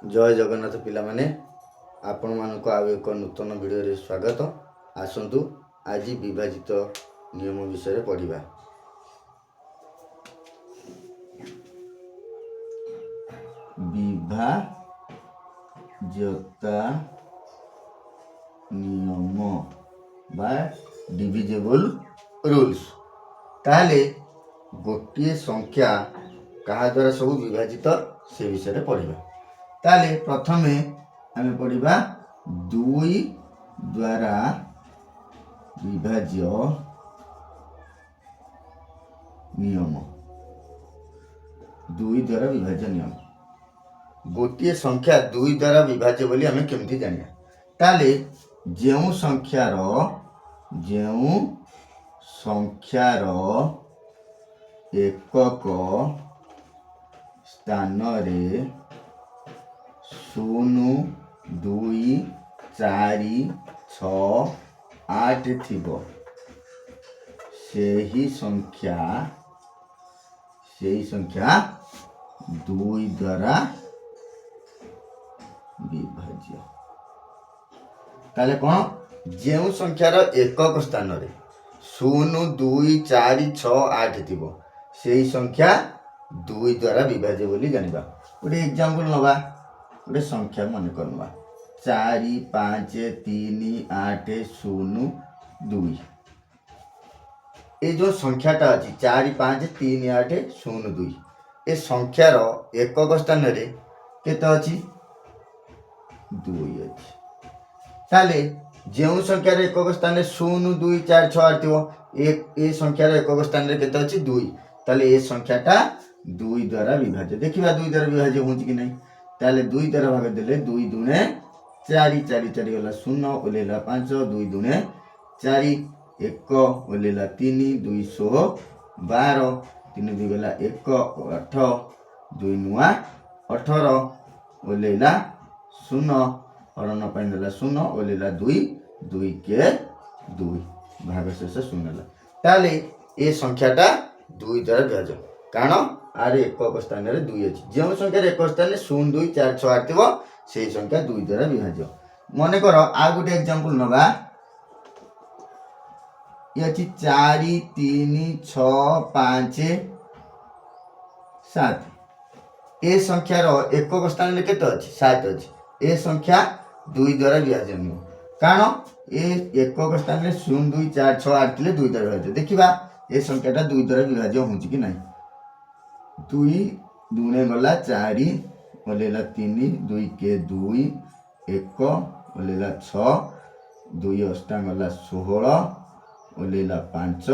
जय जगन्नाथ पिला माने आपण मानक आउ एक नूतन वीडियो रे स्वागत। आसंतु आज विभाजित नियम विषय पढ़िबा। विभाज्यता नियम बा डिविजिबल रूल्स। ताले गोटे संख्या कहा द्वारा सब विभाजित से विषय पढ़िबा। ताले प्रथमे आमे पढ़िबा दुई द्वारा विभाज्य नियम। दुई द्वारा विभाज्य नियम गोटे संख्या दुई द्वारा विभाज्य बोली आमे केमती जानिया। ताले जेउ संख्यार एकक स्थान रे 0 2 4 6 8 थिबो सेही संख्या दुई द्वारा विभाज्य। ताले कौन जेउ संख्यार एकक स्थान रे 0 2 4 6 8 थिबो सेही संख्या दुई द्वारा विभाज्य बोली जानिबा। गोटे एग्जांपल नबा। गोटे संख्या मन करवा 4 5 3 8 0 2। ये जो संख्याटा अच्छी 4 5 3 8 0 2 ए संख्यार एकक स्थान रे केते अच्छी 2 अच्छी। ताले जेउ संख्यार एकक स्थान रे 0 2 4 6 8 थिबो ए संख्यार एकक स्थान रे केते अच्छी 2। ताले ए संख्याटा 2 द्वारा विभाज्य। देखिबा 2 द्वारा विभाज्य होउची कि नहीं। ताले 2 द्वारा भाग देले 2 दुने 4 4 4 गला 0 ओलेला 5 2 दुने 4 1 ओलेला 3 2 12 3 2 गला 1 8 2 नुआ 18 ओलेला 0 हरण पाइन देला 0 ओलेला 2 2 के 2 भाग शेष 0 ला। ताले ए संख्याटा 2 द्वारा विभाज्य कारण आरे एकक स्थान रे 2 अछि। जो संख्या एकक स्थान रे 0 2 4 6 8 थिबो सेही संख्या 2 द्वारा विभाज्य। मने कर आ गुटे एग्जांपल नबा। ये अछि 4 3 6 5 7 ए संख्यार एकक स्थान रे केते अछि 7 अछि। ए संख्या 2 द्वारा विभाज्य नहीं कारण ए एकक स्थान रे 0 2 4 6 8 थिले 2 द्वारा विभाज्य। देखिबा ए संख्याटा 2 द्वारा विभाज्य होउची कि नहीं। 2 दुने गला 4 ओलेला 3 2 के 2 1 ओलेला 6 2 अष्टा गला 16 ओलेला 5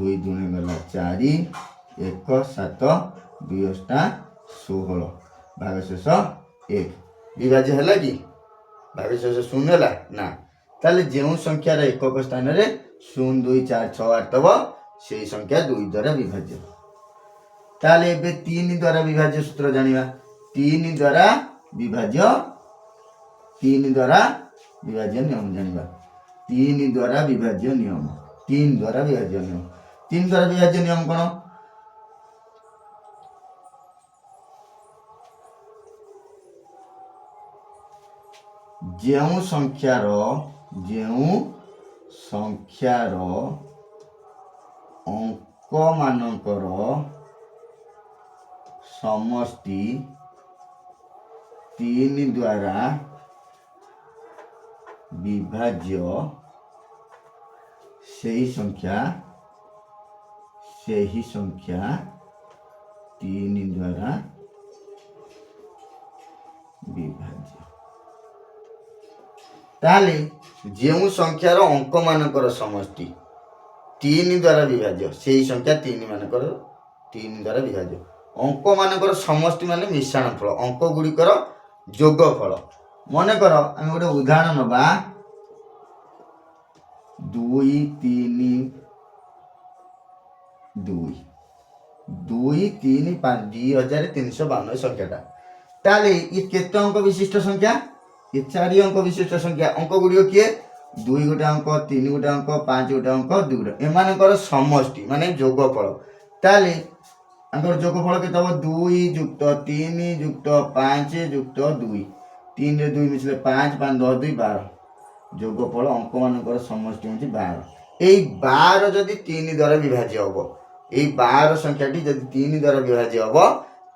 2 दुने गला 4 1 7 2 अष्टा 16 भाग शेष 1 विभाज्य हैला कि भाग शेष 0 हैला ना। ताले जेउ संख्यार एकक स्थान रे 0 2 4 6 8 तब सेही संख्या 2 द्वारा विभाज्य। ताले एबे 3 द्वारा विभाज्य सूत्र जानिबा। 3 द्वारा विभाज्य नियम जानिबा। 3 द्वारा विभाज्य नियम 3 द्वारा विभाज्य नियम कोन। जेउ संख्यार अंक मानकर समष्टि 3 द्वारा विभाज्य सही संख्या 3 द्वारा विभाज्य। ताले जेउ संख्यार अंक मानकर समष्टि 3 द्वारा विभाज्य सही संख्या 3 मानकर 3 द्वारा विभाज्य। अंक मानकर समष्टि माने मिश्रण फल अंक गुड़िकर जोगफल। मने कर आम गोटे उदाहरण नबा 2 3 2 2 3 5 2352 संख्याटा। ताले ये केते अंक विशिष्ट संख्या ये 4 अंक विशिष्ट संख्या। अंक गुड़िक किए 2 गोटे अंक 3 गोटे अंक 5 गोटे अंक 2 गोटे एमानकर समष्टि माने जोगफल। ताले आंकर जोगफल केते हबो 2 युक्त 3 युक्त 5 युक्त 2 3 रे 2 मिसले 5 5 10 2 12 जोगफल अंक मानकर समष्टि होची 12 एई 12 जदि 3 द्वारा विभाज्य हबो एई 12 संख्याटी जदि 3 द्वारा विभाज्य हबो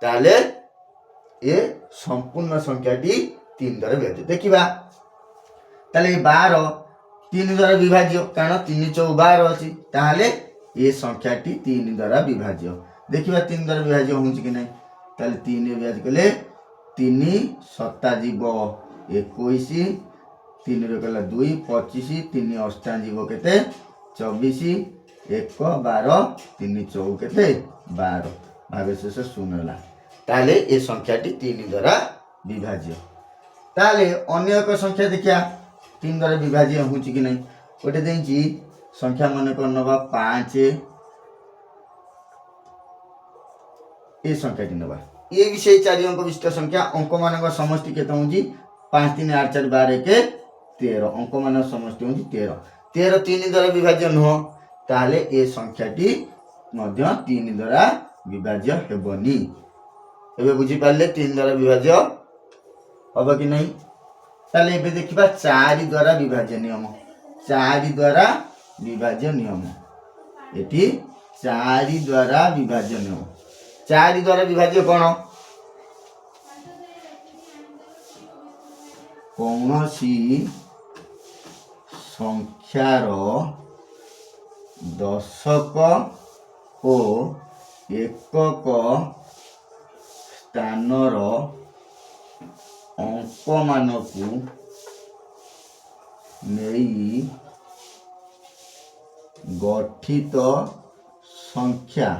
ताले ए संपूर्ण संख्याटी 3 द्वारा विभाज्य देखिबा ताले 12 3 द्वारा विभाज्य कारण 3 4 12 अछि ताले ए संख्याटी 3 द्वारा विभाज्य देखिबा 3 द्वारा विभाज्य होउछि कि नै ताले 3 रे विभाज्य कले 3 7 जीव 21 3 रे कला 2 25 3 8 जीव केते 24 1 12 3 4 केते 12 भागशेष 0 ला ताले ए संख्याटी 3 द्वारा विभाज्य ताले अन्य एक संख्या देखिया 3 द्वारा विभाज्य होउछि कि नै ओटे देछि संख्या मन को नबा 5 ए संख्याटी नबा ये विषय 4 अंक विशिष्ट संख्या अंक मानक समष्टि केते होउछि 5 3 8 4 12 के 13 अंक मानक समष्टि होउछि 13 13 3 द्वारा विभाज्य न हो ताले ए संख्याटी मध्य 3 द्वारा विभाज्य हेबनी एबे बुझी पाले 3 द्वारा विभाज्य हबो कि नै ताले एबे देखिबा 4 द्वारा विभाज्य नियम 4 द्वारा विभाज्य नियम एटी 4 द्वारा विभाज्य नियम 4 द्वारा विभाज्य कोन कौनसी संख्यार दशक ओ एकक स्थानर अंक मानकु नेई गठित संख्या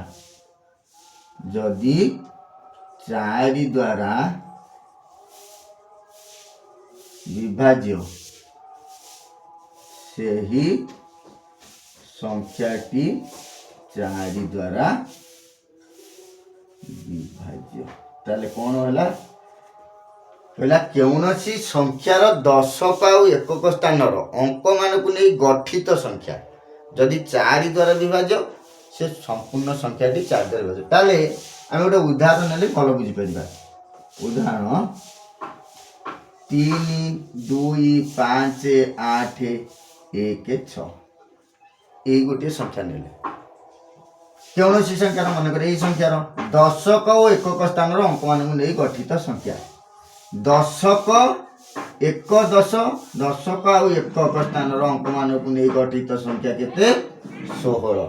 जदि 4 द्वारा विभाज्य सेही संख्याटी 4 द्वारा विभाज्य ताले कोन होला पहला कौनसी संख्यार दशक आ एकक स्थानर अंक मानकु नै गठित संख्या जदि 4 द्वारा विभाज्य से संपूर्ण संख्याटी 4 द्वारा विभाज्य ताले आमे गोटे उदाहरण नेले भलो बुझी परिबा उदाहरण 3 2 5 8 1 6 ए गोटे संख्या नेले कौनसी संख्यार मन करे ए संख्यार दशक और एकक स्थानर अंक मानकु नै गठित संख्या दशक एक दश दशक आ एकक स्थानर अंक मानकु नै गठित संख्या केते 16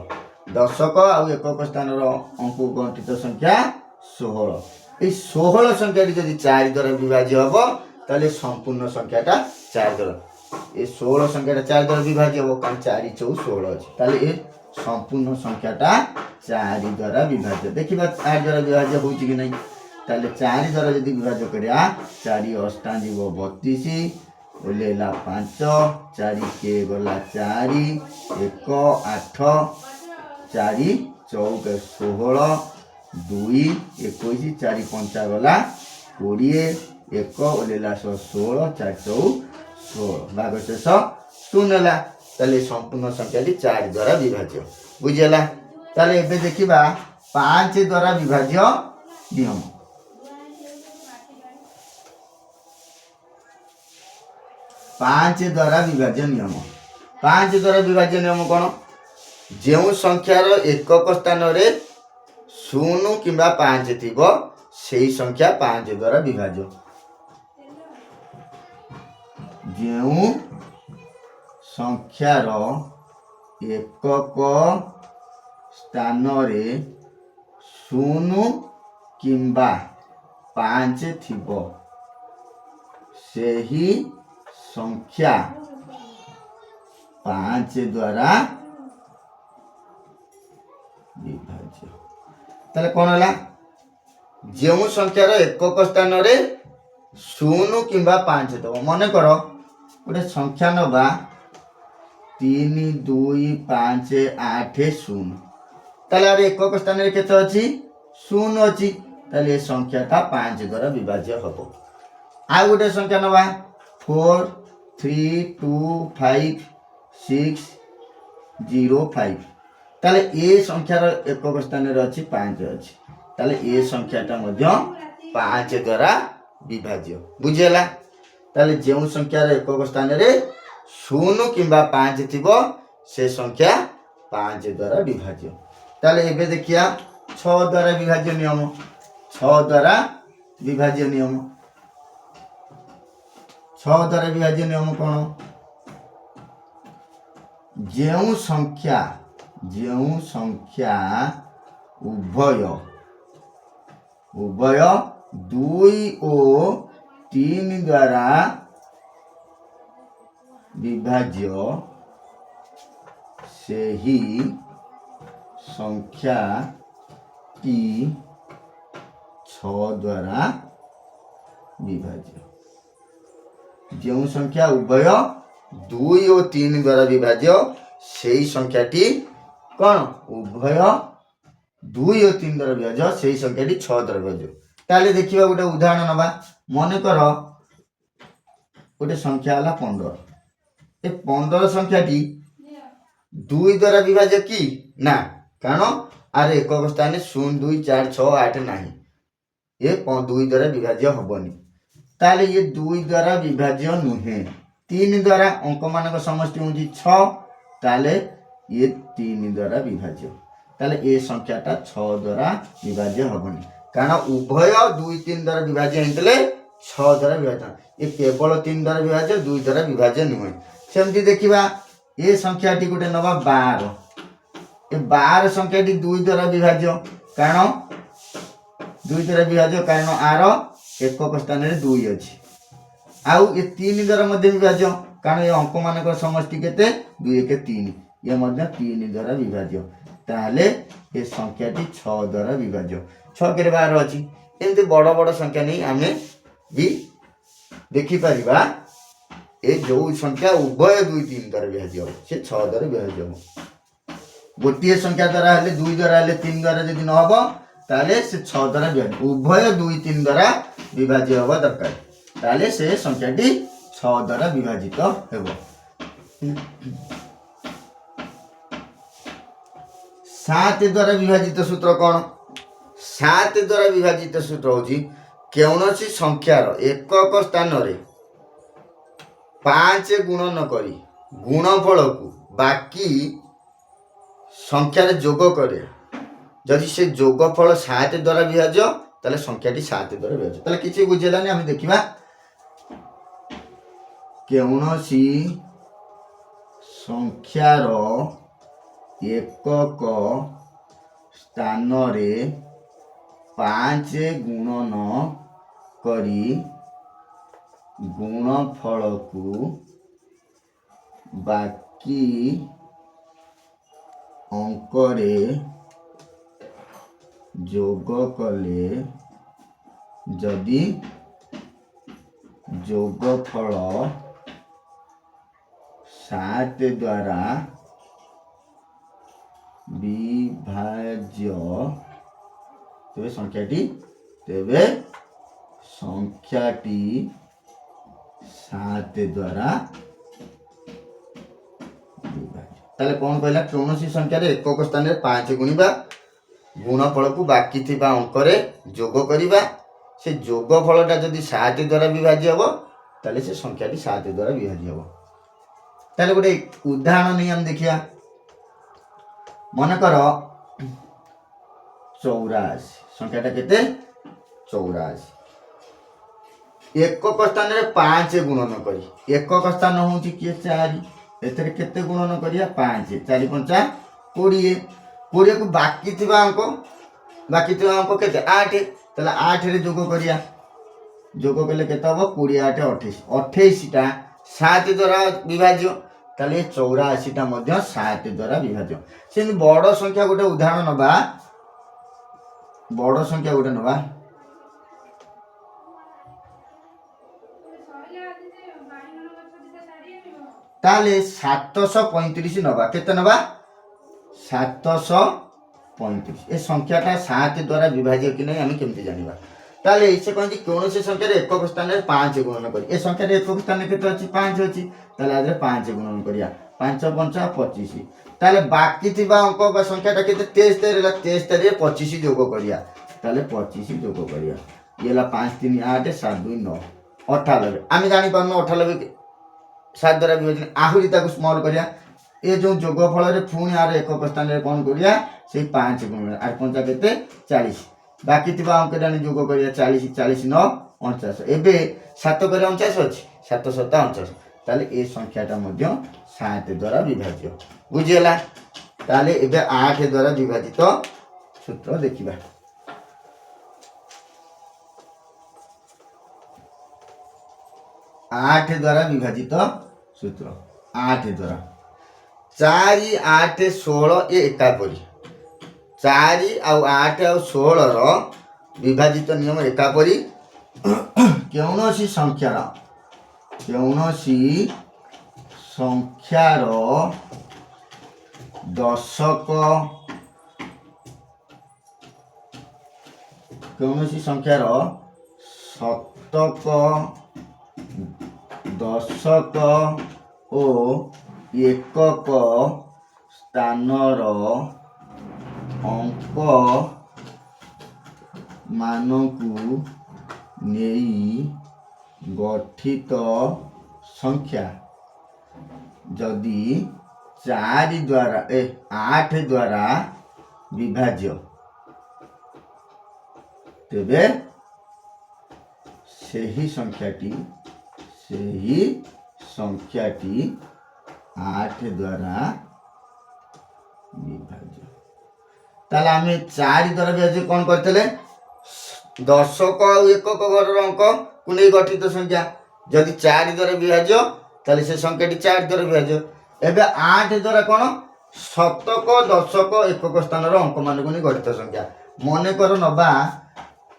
दशक आ एकक स्थानर अंक गठित संख्या 16 ए 16 संख्याटी जदि 4 द्वारा विभाज्य हबो ताले संपूर्ण संख्याटा 4 द्वारा ए 16 संख्याटा 4 द्वारा विभाज्य हबो कारण 4 4 16 अछि ताले ए संपूर्ण संख्याटा 4 द्वारा विभाज्य देखिबा 4 द्वारा विभाज्य होउछि कि नै ताले 4 द्वारा यदि विभाज्य करिया 4 8 जीव 32 ओलेला 5 4 के गला 4 1 8 4 चौक 16 2 21 4 5 गला 20 1 ओलेला 16 4 4 16 भागशेष 0 ला ताले संपूर्ण संख्याटी 4 द्वारा विभाज्य बुझियला ताले एबे देखिबा 5 द्वारा विभाज्य नियम 5 द्वारा विभाज्य नियम 5 द्वारा विभाज्य नियम कौन जो संख्यार एकक स्थान रे 0 किंबा 5 थिबो सेही संख्या 5 द्वारा विभाज्य जो संख्यार एकक स्थान रे 0 किंबा 5 थिबो सेही संख्या 5 द्वारा विभाज्य ताले कोन होला जो संख्यार एकक स्थान रे 0 किंबा 5 तो मन करो गोटे संख्या नबा 3 2 5 8 0 ताले एकक स्थान रे केते अछि 0 अछि ताले संख्याटा 5 द्वारा विभाज्य हबो आ गोटे संख्या नबा 4 3 2 5 6 0 5 ताले ए संख्यार एकक स्थान रे अछि 5 अछि ताले ए संख्याटा मध्य 5 द्वारा विभाज्य बुझिला ताले जेउ संख्यार एकक स्थान रे 0 किंबा 5 थिबो से संख्या 5 द्वारा विभाज्य ताले एबे देखिया 6 द्वारा विभाज्य नियम 6 द्वारा विभाज्य नियम 6 द्वारा विभाज्य नियम कोन जेउ संख्या उभय 2 और 3 द्वारा विभाज्य से ही संख्या टी 6 द्वारा विभाज्य जो संख्या उभय 2 और 3 द्वारा विभाज्य से संख्याटी कौन उभय 2 और 3 द्वारा विभाज्य से संख्याटी 6 द्वारा विभाज्य ताले देखिबा गोटे उदाहरण नबा मन कर गोटे संख्या हला 15 ए 15 संख्याटी 2 द्वारा विभाज्य की ना कारण आर एकक स्थान 0 2 4 6 8 नहीं ये 2 द्वारा विभाज्य हबनी ताले ये 2 द्वारा विभाज्य नुहे 3 द्वारा अंक मानक समष्टि होची 6 ताले ये 3 द्वारा विभाज्य ताले ये संख्याटा 6 द्वारा विभाज्य हबनी कारण उभय 2 3 द्वारा विभाज्य हेतले 6 द्वारा विभाज्य ये केवल 3 द्वारा विभाज्य 2 द्वारा विभाज्य नुहे सेमती देखिबा ये संख्याटी गोटे नबा 12 ये 12 संख्याटी 2 द्वारा विभाज्य कारण 2 द्वारा विभाज्य कारण आर एकक स्थान रे 2 अछि आउ ये 3 द्वारा मध्य विभाज्य कारण ये अंक मानक समष्टि केते 2 1 3 ये मध्य 3 द्वारा विभाज्य ताले ये संख्याटी 6 द्वारा विभाज्य 6 के 12 अछि एमते बड़ बड़ संख्या नहीं आमे भी देखि परिबा ए जो संख्या उभय 2 3 द्वारा विभाज्य से 6 द्वारा विभाज्य गोटे संख्या द्वारा हेले 2 द्वारा हेले 3 द्वारा यदि न हबो ताले से 6 द्वारा विभाज्य उभय 2 3 द्वारा विभाज्य हबा दरकार ताले से संख्याटी 6 द्वारा विभाजित हेबो 7 द्वारा विभाजित सूत्र कोन 7 द्वारा विभाजित सूत्र होची केउनसी संख्यार एकक स्थान रे 5 गुणन करी गुणफल को बाकी संख्यार जोग करे जदि से जोगफल 7 द्वारा विभाज्य ताले संख्याटी 7 द्वारा विभाज्य ताले किछि बुझेलानी हम देखिबा केउनसी संख्यार एकक स्थान रे 5 गुणन करी गुणफल को बाकी अंक रे जोग कले जदि जोगफल 7 द्वारा विभाज्य तेबे संख्याटी 7 द्वारा विभाज्य ताले कोन कहला कोनोसी संख्या रे एकक स्थान रे 5 गुणिबा गुणफल को बाकी थिबा अंक रे जोग करिबा से जोगफलटा जदि 7 द्वारा विभाज्य हबो ताले से संख्याटी 7 द्वारा विभाज्य हबो ताले गोटे उदाहरण नै हम देखिया मन कर 84 संख्याटा केते 84 एकक स्थान रे 5 गुणन करी एकक स्थान होची के 4 एतरे केते गुणन करिया 5 4 5 20 20 को बाकी थिबा अंक केते 8 तला 8 रे जोग करिया जोग कले केते हबो 20 8 28 28 टा 7 द्वारा विभाज्य ताले 84 टा मध्ये 7 द्वारा विभाज्य से बड़ संख्या गोटे उदाहरण नबा बड़ संख्या गोटे नबा ताले 735 नबा केते नबा 735 ए संख्याटा 7 द्वारा विभाज्य कि नहीं हम केमती जानिबा ताले इसे कहନ୍ତି कोनोसी संख्या रे एकक स्थान रे 5 गुणन करी ए संख्या रे एकक स्थान केते अछि 5 अछि ताले आदरे 5 गुणन करिया 5 5 25 ताले बाकी थिबा अंक बा संख्याटा केते 73 रे 73 रे 25 जोग करिया ताले 25 जोग करिया ये ला 5 3 8 7 2 9 98 आम जापर 98 7 द्वारा विभाजन आहरी स्मॉल करिया ये जो जोगफल पुणी आर एक स्थान कौन करिया से 5 गुण 8 5 केते 40 बाकी थिबा अंक डानी जोग करिया 40 40 9 49 एबे 7 करे 49 अछि 7 7 49 ताले ए संख्याटा मध्य 7 द्वारा विभाज्य बुझियला ताले एबे 8 द्वारा विभाजित सूत्र देखिबा 8 द्वारा विभाजित सूत्र 8 द्वारा 4 8 16 ये एकापरी 4 आउ 8 आउ 16 रो विभाजित नियम एकापरी कौनसी संख्यार दशक कौनसी संख्यार शतक दशक ओ एकक स्थानर अंक मानकु नेई गठित संख्या जदि 4 द्वारा 8 द्वारा विभाज्य तेबे सही संख्याटी 8 द्वारा विभाज्य ताले आमे 4 द्वारा विभाज्य कौन करते दशक और एकक घर अंक को नहीं गठित संख्या जदि 4 द्वारा विभाज्य ताले से संख्याटी 4 द्वारा विभाज्य एबे 8 द्वारा कौन शतक दशक एकक स्थान अंक मान को नहीं गठित संख्या मन कर नबा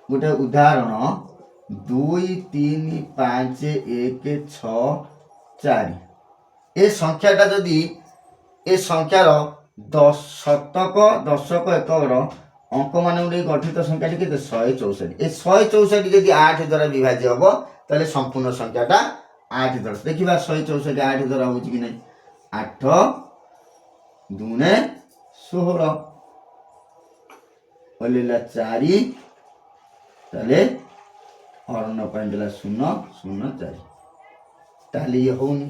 गोटे उदाहरण 2 3 5 1 6 4 ए संख्याटा जदि ए संख्यार शतक दशक एकक अंक मान गठित संख्या के 164 ए 164 जदि 8 द्वारा विभाज्य हम ताले संपूर्ण संख्याटा 8 द्वारा देखा 164 8 द्वारा हो कि नहीं 8 2 16 बोलेला 4 ताले हरण पाइला 0 0 4 ताले ये होनी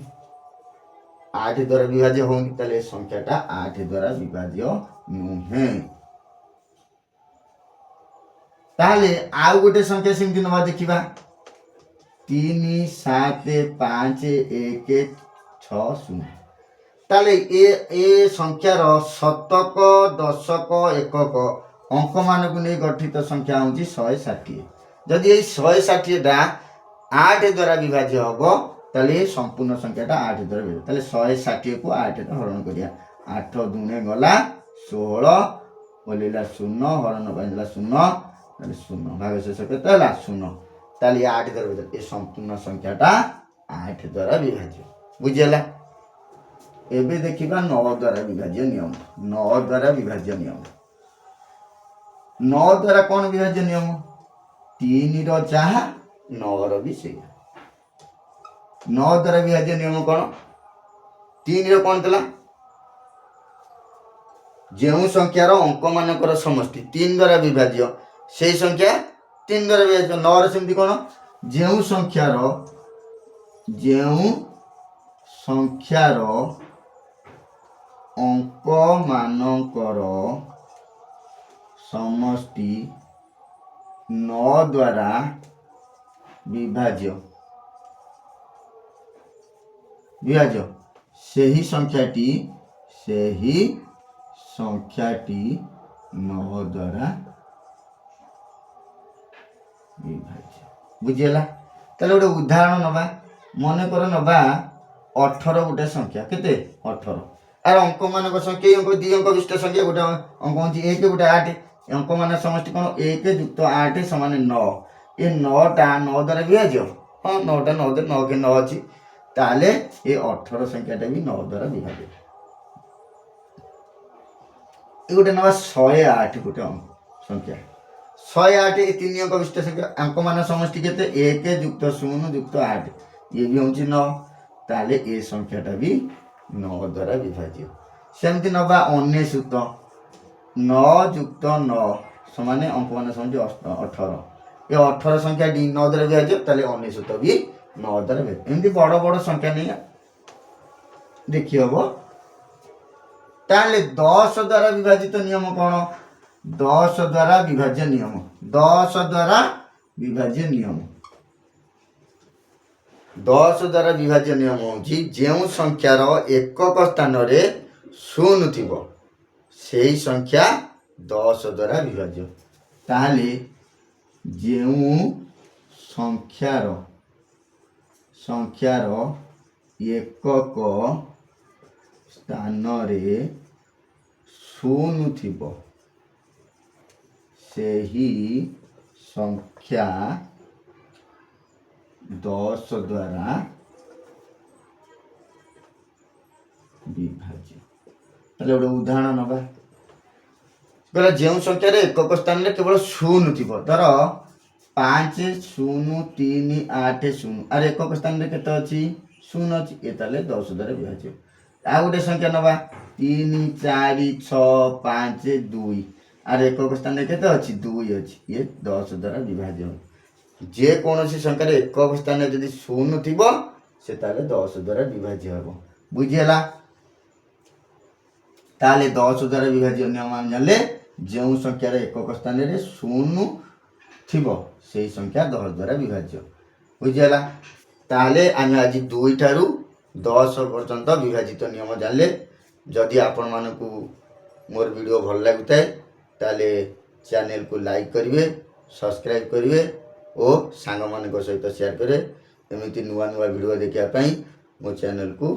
8 द्वारा विभाज्य होनी ताले संख्याटा 8 द्वारा विभाज्य नुहे ताले आउ गोटे संख्या सेमती नवा देखिबा 3 7 5 1 6 0 ताले ए संख्यार शतक दशक एकक अंक मान को नहीं गठित संख्या हूँ 160 जदि ये 160 टा 8 द्वारा विभाज्य हम ताले संपूर्ण संख्याटा 8 द्वारा विभाज्य ताले 160 को 8 हरण करिया 8 2 गला 16 बोलेला 0 हरण पाइला 0 ताले 0 भागशेष केते हला 0 ताले 8 द्वारा विभाज्य ए संपूर्ण संख्याटा 8 द्वारा विभाज्य बुझियला एबे देखिबा 9 द्वारा विभाज्य नियम 9 द्वारा विभाज्य नियम 9 द्वारा कौन विभाज्य नियम 3 रो जहा 9 रो भी से 9 द्वारा विभाज्य नियम कौन 3 रो कौन तला जेउ संख्यार अंक मानकर समष्टि 3 द्वारा विभाज्य से संख्या 3 द्वारा विभाज्य 9 रो सेमती कौन जेउ संख्यार अंक मानकर समष्टि 9 द्वारा विभाज्य सही संख्याटी 9 द्वारा विभाज्य बुझियला ताले गोटे उदाहरण नबा मन कर नबा 18 गोटे संख्या केते 18 आर अंक मानक संख्या अंक 2 अंक विशिष्ट संख्या गोटे अंक होची 1 गोटे 8 अंक मान समष्टि कोन 1 + 8 = 9 ए 9 टा 9 द्वारा विभाज्य हां 9 टा 9 दे 9 के 9 अछि ताले ए 18 संख्याटा भी 9 द्वारा विभाज्य ए गोटे नवा 108 गोटे अंक संख्या 108 ए 3 अंक विशिष्ट संख्या अंक मान समष्टि केते 1 + 0 + 8 ये भी होची 9 ताले ए संख्याटा भी 9 द्वारा विभाज्य सेमती नबा 19 9 + 9 समान अंक मान समान 18 ये 18 संख्या डी 9 द्वारा विभाज्य ताले 19 भी 9 द्वारा विभाज्य एमती बड़ बड़ संख्या नहीं देखी हम ताले 10 द्वारा विभाजित नियम कौन 10 द्वारा विभाज्य नियम 10 द्वारा विभाज्य नियम 10 द्वारा विभाज्य नियम होची जो संख्यार एकक स्थान रे शून्य थिबो सेही संख्या 10 द्वारा विभाज्य ताले जो संख्यार एकक स्थान रे शून्य थिबो सेही संख्या 10 द्वारा विभाज्य ताले गोटे उदाहरण नबा गला जो संख्यार एकक स्थान रे केवल शून्य थिबो धर 5 0 3 8 0 आर एकक स्थान रे केते अछि शून्य अछि ए ताले 10 द्वारा विभाज्य आ गोटे संख्या नबा 3 4 6 5 2 आर एकक स्थान रे केते अछि 2 अछि ये 10 द्वारा विभाज्य जे कौन सी संख्यार एकक स्थान रे यदि शून्य थिबो से ताले 10 द्वारा विभाज्य हबो बुझियला ताले 10 द्वारा विभाज्य नियम हम जानले जो संख्यार एकक स्थान रे शून्य थिबो सेही संख्या 10 द्वारा विभाज्य बुझियला ताले आमे आज 2 ठारू 10 पर्यंत विभाजित नियम जानले जदि आपण मानकू मोर वीडियो भल लागुताय ताले चैनल को लाइक करिवे सब्सक्राइब करिवे और सांग मानक सहित शेयर करे एमिति नुआ नुआ वीडियो देखिया पई मो चैनल को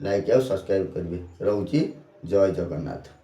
लाइक और सब्सक्राइब करिवे रहउची जय जगन्नाथ।